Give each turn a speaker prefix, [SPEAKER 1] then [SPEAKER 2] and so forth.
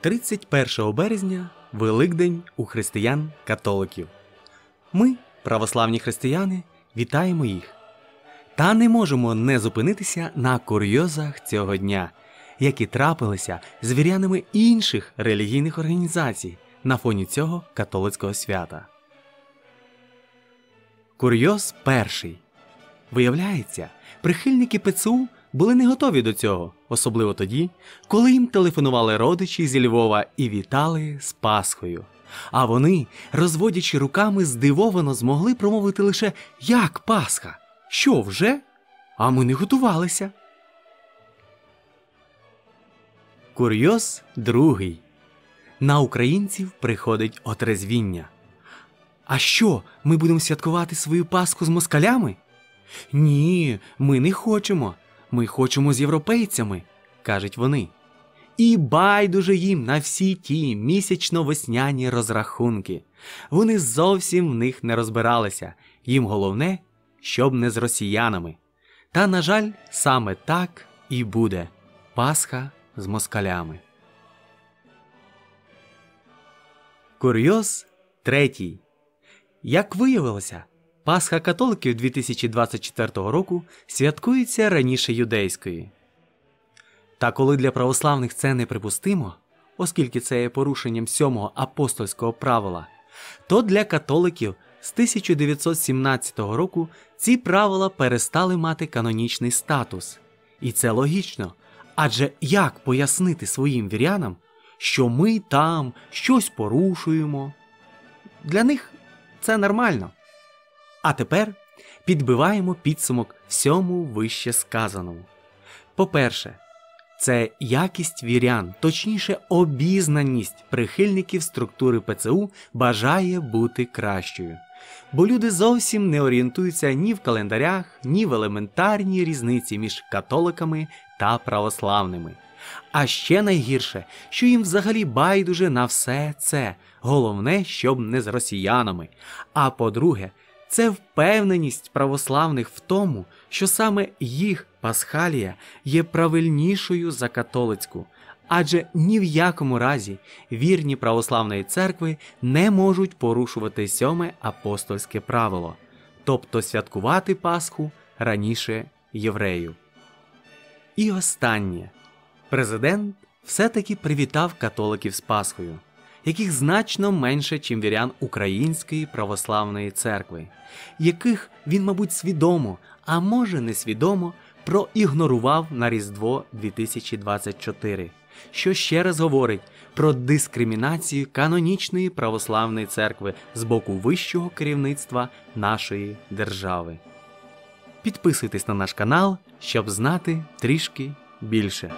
[SPEAKER 1] 31 березня – Великдень у християн-католиків. Ми, православні християни, вітаємо їх. Та не можемо не зупинитися на курйозах цього дня, які трапилися з вірянами інших релігійних організацій на фоні цього католицького свята. Курйоз перший. Виявляється, прихильники ПЦУ були не готові до цього, особливо тоді, коли їм телефонували родичі зі Львова і вітали з Пасхою. А вони, розводячи руками, здивовано змогли промовити лише «Як Пасха? Що, вже? А ми не готувалися». Курйоз другий. На українців приходить отрезвіння. А що, ми будемо святкувати свою Пасху з москалями? Ні, ми не хочемо. Ми хочемо з європейцями, кажуть вони. І байдуже їм на всі ті місячно-весняні розрахунки. Вони зовсім в них не розбиралися. Їм головне, щоб не з росіянами. Та, на жаль, саме так і буде. Пасха з москалями. Курйоз третій. Як виявилося, Пасха католиків 2024 року святкується раніше юдейської. Та коли для православних це неприпустимо, оскільки це є порушенням 7-го апостольського правила, то для католиків з 1917 року ці правила перестали мати канонічний статус. І це логічно, адже як пояснити своїм вірянам, що ми там щось порушуємо? Для них це нормально. А тепер підбиваємо підсумок всьому вище сказаному. По-перше, це якість вірян, точніше обізнаність прихильників структури ПЦУ бажає бути кращою. Бо люди зовсім не орієнтуються ні в календарях, ні в елементарній різниці між католиками та православними. А ще найгірше, що їм взагалі байдуже на все це. Головне, щоб не з росіянами. А по-друге, це впевненість православних в тому, що саме їх пасхалія є правильнішою за католицьку. Адже ні в якому разі вірні православної церкви не можуть порушувати 7-ме апостольське правило, тобто святкувати Пасху раніше євреїв. І останнє. Президент все-таки привітав католиків з Пасхою, яких значно менше, чим вірян Української православної церкви, яких він, мабуть, свідомо, а може несвідомо, проігнорував на Різдво 2024, що ще раз говорить про дискримінацію канонічної православної церкви з боку вищого керівництва нашої держави. Підписуйтесь на наш канал, щоб знати трішки більше.